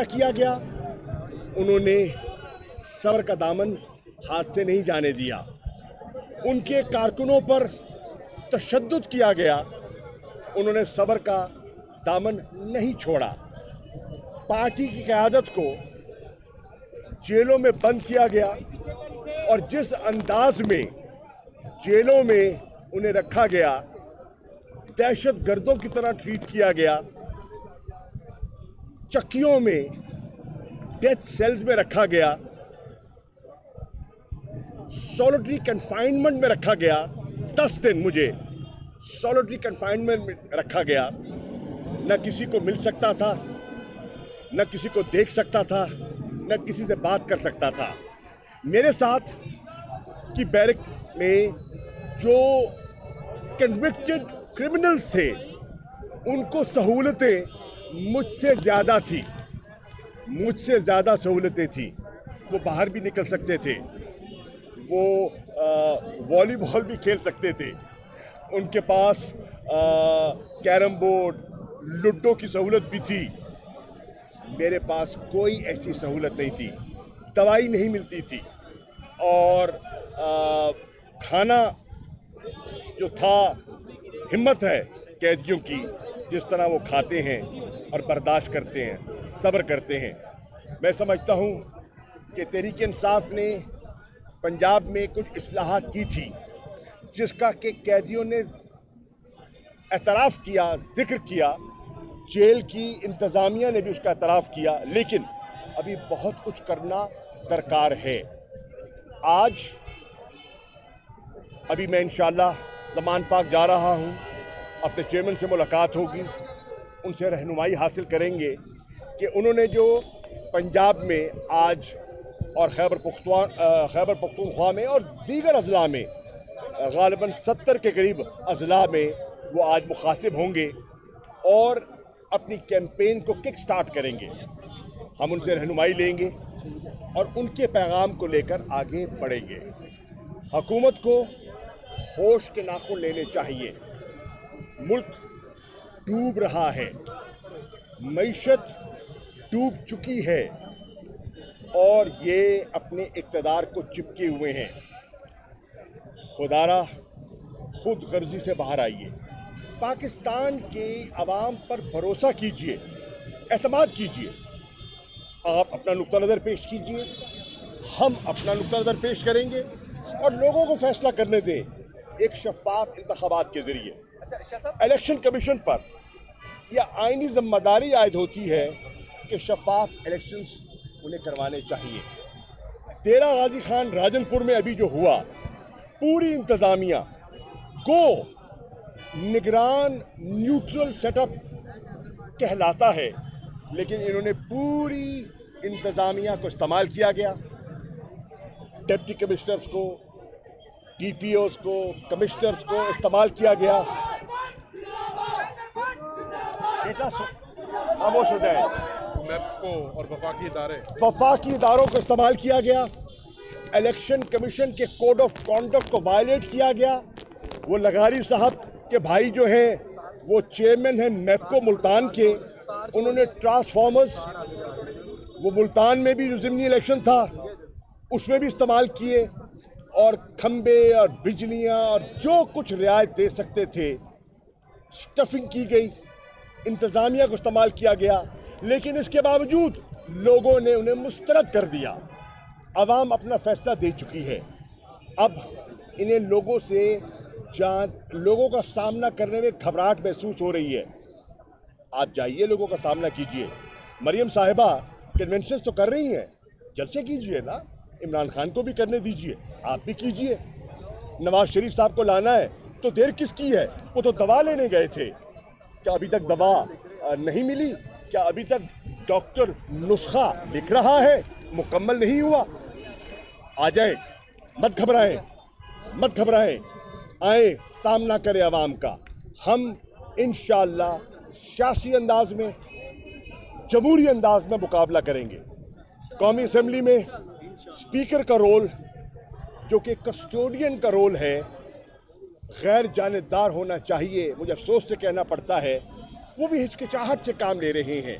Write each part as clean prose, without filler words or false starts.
کیا گیا، انہوں نے صبر کا دامن ہاتھ سے نہیں جانے دیا، ان کے کارکنوں پر تشدد کیا گیا، انہوں نے صبر کا دامن نہیں چھوڑا، پارٹی کی قیادت کو جیلوں میں بند کیا گیا اور جس انداز میں جیلوں میں انہیں رکھا گیا، دہشت گردوں کی طرح ٹریٹ کیا گیا، چکیوں میں ڈیتھ سیلز میں رکھا گیا، سولٹری کنفائنمنٹ میں رکھا گیا، 10 دن مجھے سولٹری کنفائنمنٹ میں رکھا گیا، نہ کسی کو مل سکتا تھا، نہ کسی کو دیکھ سکتا تھا، نہ کسی سے بات کر سکتا تھا۔ میرے ساتھ کی بیرک میں جو کنوکٹڈ کرمنلز تھے ان کو سہولتیں مجھ سے زیادہ تھیں، مجھ سے زیادہ سہولتیں تھیں، وہ باہر بھی نکل سکتے تھے، وہ والی بال بھی کھیل سکتے تھے، ان کے پاس کیرم بورڈ لوڈو کی سہولت بھی تھی، میرے پاس کوئی ایسی سہولت نہیں تھی، دوائی نہیں ملتی تھی، اور کھانا جو تھا، ہمت ہے قیدیوں کی جس طرح وہ کھاتے ہیں اور برداشت کرتے ہیں، صبر کرتے ہیں۔ میں سمجھتا ہوں کہ تحریک انصاف نے پنجاب میں کچھ اصلاحات کی تھی جس کا کہ قیدیوں نے اعتراف کیا، ذکر کیا، جیل کی انتظامیہ نے بھی اس کا اعتراف کیا، لیکن ابھی بہت کچھ کرنا درکار ہے۔ آج ابھی میں انشاءاللہ زمان پاک جا رہا ہوں، اپنے چیئرمین سے ملاقات ہوگی، ان سے رہنمائی حاصل کریں گے کہ انہوں نے جو پنجاب میں آج اور خیبر پختونخوا میں اور دیگر اضلاع میں غالباً 70 کے قریب اضلاع میں وہ آج مخاطب ہوں گے اور اپنی کیمپین کو کک سٹارٹ کریں گے۔ ہم ان سے رہنمائی لیں گے اور ان کے پیغام کو لے کر آگے بڑھیں گے۔ حکومت کو ہوش کے ناخن لینے چاہیے، ملک ڈوب رہا ہے، معیشت ڈوب چکی ہے اور یہ اپنے اقتدار کو چپکے ہوئے ہیں۔ خدارا خود غرضی سے باہر آئیے، پاکستان کے عوام پر بھروسہ کیجئے، اعتماد کیجئے، آپ اپنا نقطہ نظر پیش کیجئے، ہم اپنا نقطہ نظر پیش کریں گے اور لوگوں کو فیصلہ کرنے دیں ایک شفاف انتخابات کے ذریعے۔ الیکشن کمیشن پر یہ آئینی ذمہ داری عائد ہوتی ہے کہ شفاف الیکشنز انہیں کروانے چاہیے۔ تیرا غازی خان راجن پور میں ابھی جو ہوا، پوری انتظامیہ کو نگران نیوٹرل سیٹ اپ کہلاتا ہے، لیکن انہوں نے پوری انتظامیہ کو استعمال کیا گیا، ڈپٹی کمشنرز کو، ڈی پی اوز کو، کمشنرز کو استعمال کیا گیا۔ خاموش ہو جائے۔ میپکو اور وفاقی اداروں کو استعمال کیا گیا، الیکشن کمیشن کے کوڈ آف کانڈکٹ کو وائلیٹ کیا گیا۔ وہ لغاری صاحب کے بھائی جو ہیں وہ چیئرمین ہیں میپکو ملتان کے، انہوں نے ٹرانسفارمرز وہ ملتان میں بھی جو ضمنی الیکشن تھا اس میں بھی استعمال کیے، اور کھمبے اور بجلیاں اور جو کچھ رعایت دے سکتے تھے سٹفنگ کی گئی، انتظامیہ کو استعمال کیا گیا، لیکن اس کے باوجود لوگوں نے انہیں مسترد کر دیا۔ عوام اپنا فیصلہ دے چکی ہے، اب انہیں لوگوں کا سامنا کرنے میں گھبراہٹ محسوس ہو رہی ہے۔ آپ جائیے، لوگوں کا سامنا کیجئے۔ مریم صاحبہ کنونشنز تو کر رہی ہیں، جلسے کیجئے نا، عمران خان کو بھی کرنے دیجئے، آپ بھی کیجئے۔ نواز شریف صاحب کو لانا ہے تو دیر کس کی ہے؟ وہ تو دوا لینے گئے تھے، کیا ابھی تک دوا نہیں ملی؟ کیا ابھی تک ڈاکٹر نسخہ لکھ رہا ہے، مکمل نہیں ہوا؟ آ جائیں، مت گھبرائیں، مت گھبرائیں، آئیں، سامنا کریں عوام کا۔ ہم انشاءاللہ سیاسی انداز میں، جمہوری انداز میں مقابلہ کریں گے۔ قومی اسمبلی میں اسپیکر کا رول جو کہ کسٹوڈین کا رول ہے، غیر جانبدار ہونا چاہیے، مجھے افسوس سے کہنا پڑتا ہے، وہ بھی ہچکچاہٹ سے کام لے رہے ہیں۔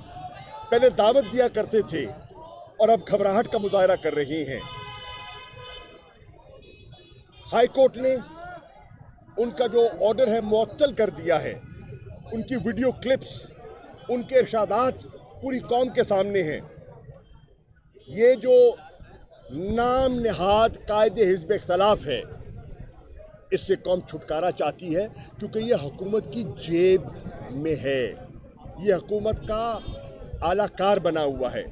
पहले दावत दिया करते थे और अब घबराहट का मुजाहरा कर रहे हैं। हाई कोर्ट ने उनका जो ऑर्डर है मुअत्तल कर दिया है। उनकी वीडियो क्लिप्स, उनके इरशादात पूरी कौम के सामने हैं। ये जो नाम नहाद कायदे हिज़्ब इख्तिलाफ है, इससे कौम छुटकारा चाहती है, क्योंकि ये हुकूमत की जेब में है। ये हुकूमत का आलाकार बना हुआ है,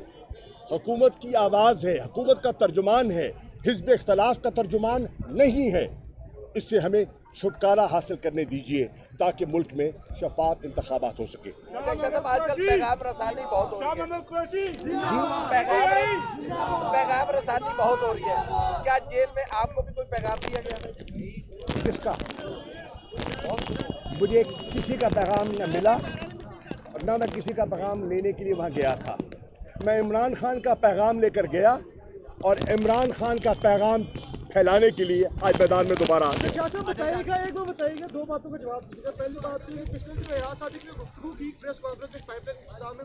हुकूमत की आवाज़ है, हुकूमत का तर्जुमान है, हिज़्ब इख्तिलाफ का तर्जुमान नहीं है। इससे हमें छुटकारा हासिल करने दीजिए ताकि मुल्क में शफाफ इंतखाबात हो सके। आजकल पैगाम रसानी बहुत हो रही है, पैगाम रसानी बहुत हो रही है, क्या जेल में आपको भी कोई पैगाम दिया गया? किसका? मुझे किसी का पैगाम न मिला और ना मैं किसी का पैगाम लेने के लिए वहाँ गया था। मैं इमरान खान का पैगाम लेकर गया और इमरान खान का पैगाम फैलाने के लिए आज मैदान में दोबारा आ गया। बताइएगा, एक बार बताइएगा, दो बातों का जवाब दीजिएगा। पहली बात ये पिछले जो एजाज सादिक ने गुफ्तगू की प्रेस कॉन्फ्रेंस पाइपलाइन में,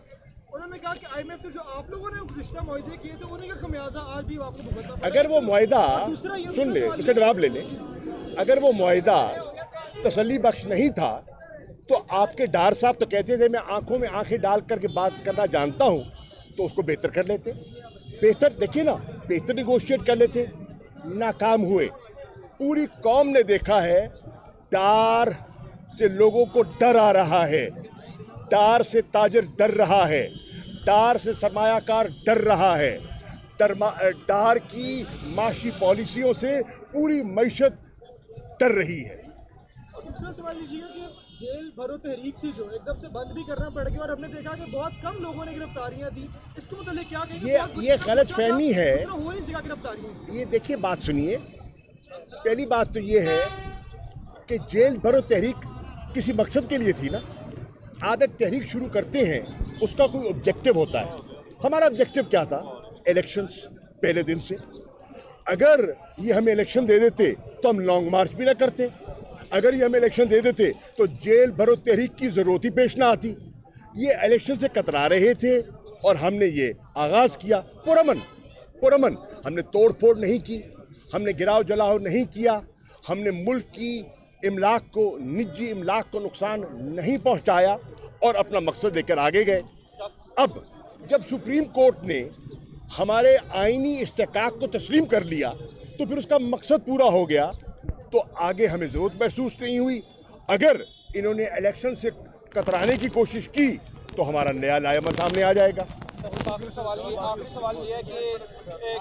उन्होंने कहा कि IMF से जो आप लोगों ने रिश्ता मुआहदे किए थे उन्हीं का खमियाजा आज भी आपको भुगतना पड़ा। अगर वो मुआहदा, सुन ले, उसका जवाब ले ले, अगर वो मुआहदा तसल्ली बख्श नहीं था तो आपके डार साहब तो कहते थे मैं आंखों में आंखें डाल करके बात करना जानता हूं, तो उसको बेहतर कर लेते। बेहतर देखिए ना, बेहतर निगोशिएट कर लेते, नाकाम हुए। पूरी कौम ने देखा है डार से लोगों को डर आ रहा है, डार से ताजिर डर रहा है, डार से सरमायाकार डर रहा है, डार की माशी पॉलिसियों से पूरी मईशत डर रही है। दूसरा सवाल लीजिएगा कि जेल भरो तहरीक थी जो एकदम से बंद भी करना पड़ गया और हमने देखा कि बहुत कम लोगों ने गिरफ्तारियां दी, इसके मतलब क्या कहेंगे? ये गलत फहमी है। हो नहीं सका गिरफ्तारियां। ये देखिए, बात सुनिए। पहली बात तो ये है कि जेल भरो तहरीक किसी मकसद के लिए थी ना। आप एक तहरीक शुरू करते हैं, उसका कोई ऑब्जेक्टिव होता है। हमारा ऑब्जेक्टिव क्या था? इलेक्शंस पहले दिन से। अगर ये हमें इलेक्शन दे देते तो हम लॉन्ग मार्च भी ना करते। अगर ये हमें इलेक्शन दे देते तो जेल भरो तहरीक की ज़रूरत ही पेश ना आती। ये इलेक्शन से कतरा रहे थे और हमने ये आगाज़ किया पुरअमन। हमने तोड़ फोड़ नहीं की, हमने गिराव जलाव नहीं किया, हमने मुल्क की इमलाक को, निजी इमलाक को नुकसान नहीं पहुंचाया और अपना मकसद लेकर आगे गए। अब जब सुप्रीम कोर्ट ने हमारे आईनी इस्तेकाक को तस्लीम कर लिया तो फिर उसका मकसद पूरा हो गया, तो आगे हमें ज़रूरत महसूस नहीं हुई। अगर इन्होंने इलेक्शन से कतराने की कोशिश की तो हमारा नया लायमा सामने आ जाएगा। आखिरी सवाल ये है कि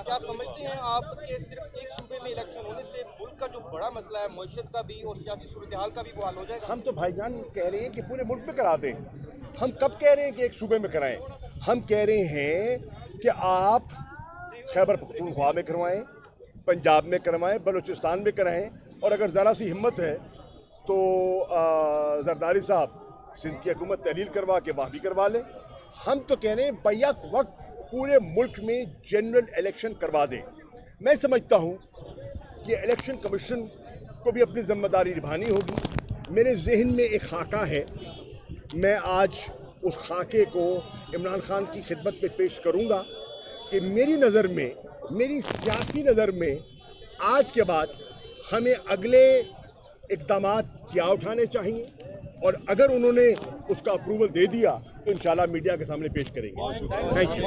क्या समझते हैं आप कि सिर्फ एक सूबे में इलेक्शन होने से मुल्क का जो बड़ा मसला है मईशत का भी और सियासी सूरत हाल का भी वो हल हो जाएगा? हम तो भाईजान कह रहे हैं कि पूरे मुल्क में करा दें। हम कब कह रहे हैं कि एक सूबे में कराएं? हम कह रहे हैं कि आप खैबर पख्तूनख्वा में करवाएं, पंजाब में करवाएं, बलूचिस्तान में कराएं, और अगर ज़रा सी हिम्मत है तो जरदारी साहब सिंध की हुकूमत तहलील करवा के वहाँ भी करवा लें। हम तो कह रहे हैं बैक वक्त पूरे मुल्क में जनरल इलेक्शन करवा दें। मैं समझता हूँ कि इलेक्शन कमीशन को भी अपनी जिम्मेदारी निभानी होगी। मेरे जहन में एक खाका है, मैं आज उस खाके को इमरान खान की खिदमत में पेश करूँगा कि मेरी नज़र में, मेरी सियासी नज़र में आज के बाद हमें अगले इक़दामात क्या उठाने चाहिए, और अगर उन्होंने उसका अप्रूवल दे दिया तो इंशाल्लाह मीडिया के सामने पेश करेंगे। Thank you.